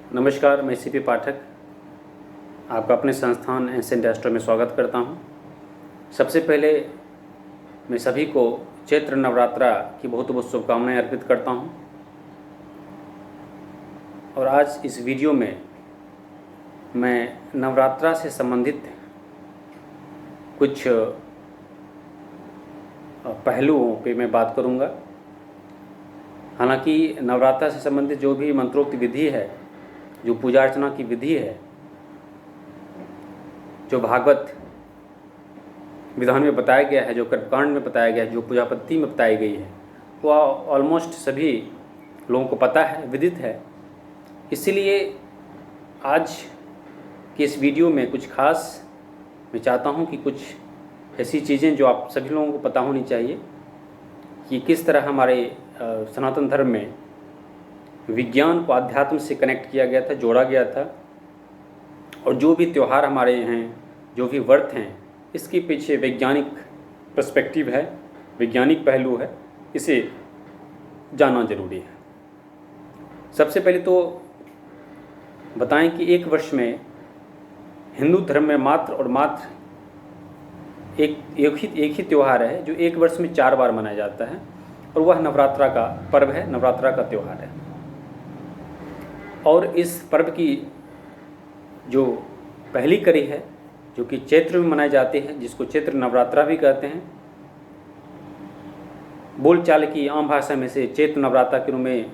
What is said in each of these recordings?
नमस्कार, मैं सीपी पाठक आपका अपने संस्थान एंसेंट एस्ट्रो में स्वागत करता हूं। सबसे पहले मैं सभी को चैत्र नवरात्रा की बहुत बहुत शुभकामनाएं अर्पित करता हूं। और आज इस वीडियो में मैं नवरात्रा से संबंधित कुछ पहलुओं पे मैं बात करूंगा। हालांकि नवरात्रा से संबंधित जो भी मंत्रोक्त विधि है, जो पूजा अर्चना की विधि है, जो भागवत विधान में बताया गया है, जो कर्मकांड में बताया गया है, जो पूजा पद्धति में बताई गई है, वो ऑलमोस्ट सभी लोगों को पता है, विदित है। इसीलिए आज की इस वीडियो में कुछ खास मैं चाहता हूं कि कुछ ऐसी चीज़ें जो आप सभी लोगों को पता होनी चाहिए कि किस तरह हमारे सनातन धर्म में विज्ञान को अध्यात्म से कनेक्ट किया गया था, जोड़ा गया था। और जो भी त्यौहार हमारे हैं, जो भी व्रत हैं, इसके पीछे वैज्ञानिक पर्सपेक्टिव है, वैज्ञानिक पहलू है, इसे जानना जरूरी है। सबसे पहले तो बताएं कि एक वर्ष में हिंदू धर्म में मात्र और मात्र एक ही त्यौहार है जो एक वर्ष में 4 बार मनाया जाता है, और वह नवरात्रा का पर्व है, नवरात्रा का त्यौहार है। और इस पर्व की जो पहली कड़ी है, जो कि चैत्र में मनाई जाती है, जिसको चैत्र नवरात्रा भी कहते हैं, बोलचाल की आम भाषा में से चैत्र नवरात्रा के रूप में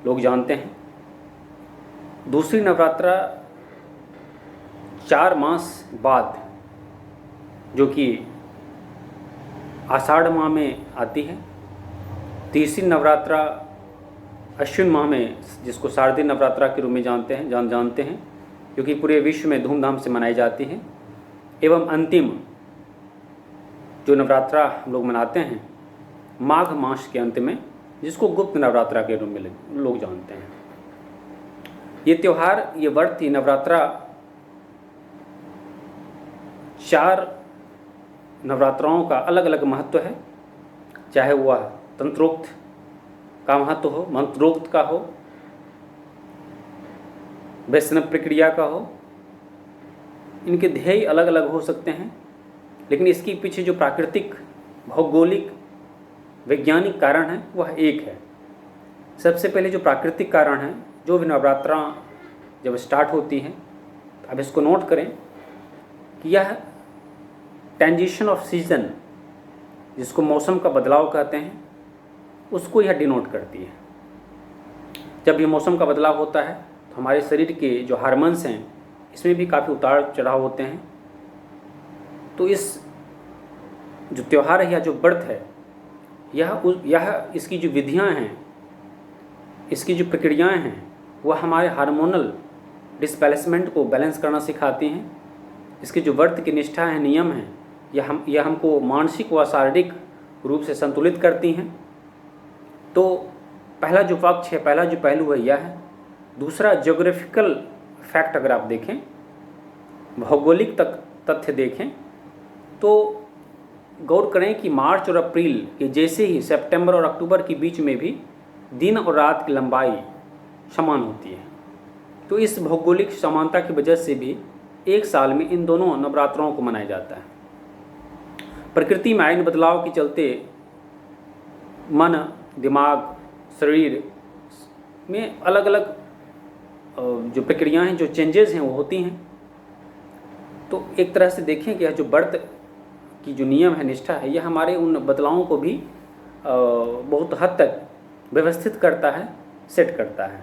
लोग जानते हैं। दूसरी नवरात्रा 4 मास बाद, जो कि आषाढ़ माह में आती है। तीसरी नवरात्रा अश्विन माह में, जिसको शारदीय नवरात्रा के रूप में जानते हैं, क्योंकि पूरे विश्व में धूमधाम से मनाई जाती है। एवं अंतिम जो नवरात्रा हम लोग मनाते हैं माघ मास के अंत में, जिसको गुप्त नवरात्रा के रूप में लोग जानते हैं। ये त्यौहार, ये व्रत, ये नवरात्रा 4 नवरात्राओं का अलग अलग महत्व है, चाहे वह तंत्रोक्त का महत्व हो, मंत्रोक्त का हो, वैष्णव प्रक्रिया का हो। इनके ध्येय अलग अलग हो सकते हैं, लेकिन इसके पीछे जो प्राकृतिक, भौगोलिक, वैज्ञानिक कारण है वह एक है। सबसे पहले जो प्राकृतिक कारण है, जो भी नवरात्रा जब स्टार्ट होती हैं, अब इसको नोट करें कि यह ट्रांजिशन ऑफ सीजन, जिसको मौसम का बदलाव कहते हैं, उसको यह डिनोट करती है। जब ये मौसम का बदलाव होता है तो हमारे शरीर के जो हार्मोन्स हैं, इसमें भी काफ़ी उतार चढ़ाव होते हैं। तो इस जो त्यौहार है या जो व्रत है, यह इसकी जो विधियां हैं, इसकी जो प्रक्रियाएं हैं, वह हमारे हार्मोनल डिसबैलेंसमेंट को बैलेंस करना सिखाती हैं। इसके जो व्रत की निष्ठा है, नियम हैं, यह हमको मानसिक व शारीरिक रूप से संतुलित करती हैं। तो पहला जो पक्ष है, पहला जो पहलू है, यह है। दूसरा, ज्योग्राफिकल फैक्ट अगर आप देखें, भौगोलिक तथ्य देखें, तो गौर करें कि मार्च और अप्रैल के जैसे ही सितंबर और अक्टूबर के बीच में भी दिन और रात की लंबाई समान होती है। तो इस भौगोलिक समानता की वजह से भी एक साल में इन दोनों नवरात्रों को मनाया जाता है। प्रकृति में आए बदलाव के चलते मन, दिमाग, शरीर में अलग अलग जो प्रक्रियाएं हैं, जो चेंजेस हैं, वो होती हैं। तो एक तरह से देखें कि यह जो व्रत की जो नियम है, निष्ठा है, यह हमारे उन बदलावों को भी बहुत हद तक व्यवस्थित करता है, सेट करता है।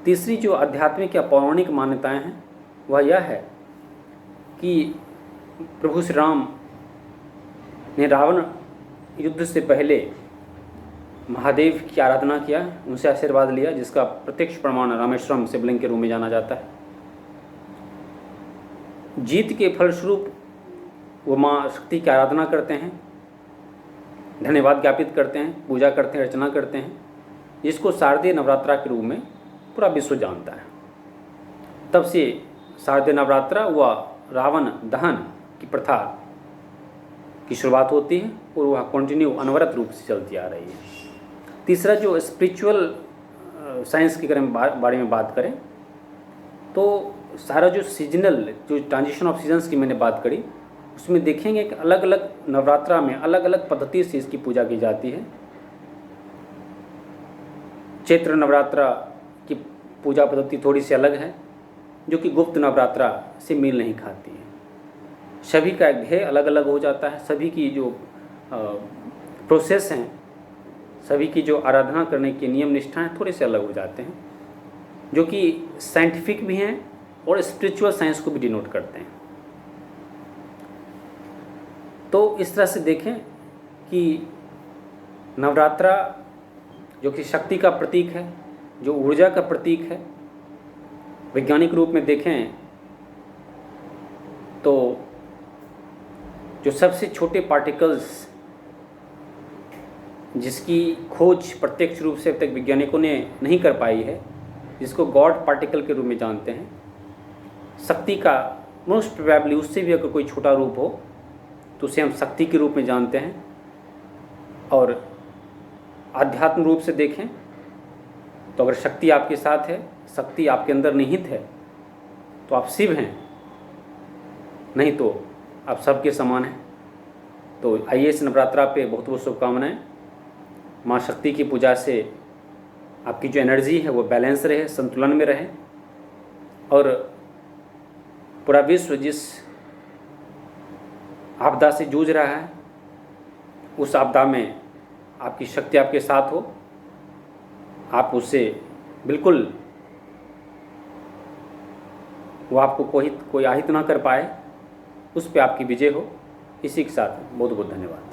तीसरी जो आध्यात्मिक या पौराणिक मान्यताएं हैं, वह यह है कि प्रभु श्री राम ने रावण युद्ध से पहले महादेव की आराधना किया, उनसे आशीर्वाद लिया, जिसका प्रत्यक्ष प्रमाण रामेश्वरम शिवलिंग के रूप में जाना जाता है। जीत के फलस्वरूप वो माँ शक्ति की आराधना करते हैं, धन्यवाद ज्ञापित करते हैं, पूजा करते हैं, अर्चना करते हैं, जिसको शारदीय नवरात्रा के रूप में पूरा विश्व जानता है। तब से शारदीय नवरात्रा व रावण दहन की प्रथा की शुरुआत होती है और वह कंटिन्यू अनवरत रूप से चलती आ रही है। तीसरा, जो स्पिरिचुअल साइंस के बारे में बात करें तो सारा जो सीजनल, जो ट्रांजिशन ऑफ सीजन्स की मैंने बात करी, उसमें देखेंगे कि अलग अलग नवरात्रा में अलग अलग पद्धति से इसकी पूजा की जाती है। चैत्र नवरात्रा की पूजा पद्धति थोड़ी सी अलग है, जो कि गुप्त नवरात्रा से मेल नहीं खाती है। सभी का एक ध्येय अलग अलग हो जाता है, सभी की जो प्रोसेस हैं, सभी की जो आराधना करने के नियम निष्ठाएं थोड़े से अलग हो जाते हैं, जो कि साइंटिफिक भी हैं और स्पिरिचुअल साइंस को भी डिनोट करते हैं। तो इस तरह से देखें कि नवरात्रा जो कि शक्ति का प्रतीक है, जो ऊर्जा का प्रतीक है, वैज्ञानिक रूप में देखें तो जो सबसे छोटे पार्टिकल्स जिसकी खोज प्रत्यक्ष रूप से अब तक वैज्ञानिकों ने नहीं कर पाई है, जिसको गॉड पार्टिकल के रूप में जानते हैं, शक्ति का मोस्ट प्रोबेबली उससे भी अगर कोई छोटा रूप हो तो उसे हम शक्ति के रूप में जानते हैं। और आध्यात्म रूप से देखें तो अगर शक्ति आपके साथ है, शक्ति आपके अंदर निहित है, तो आप शिव हैं, नहीं तो आप सबके समान हैं। तो आइए इस नवरात्रा पे बहुत बहुत शुभकामनाएं। माँ शक्ति की पूजा से आपकी जो एनर्जी है वो बैलेंस रहे, संतुलन में रहे, और पूरा विश्व जिस आपदा से जूझ रहा है उस आपदा में आपकी शक्ति आपके साथ हो, आप उससे बिल्कुल वो आपको कोई आहित ना कर पाए, उस पे आपकी विजय हो। इसी के साथ बहुत बहुत धन्यवाद।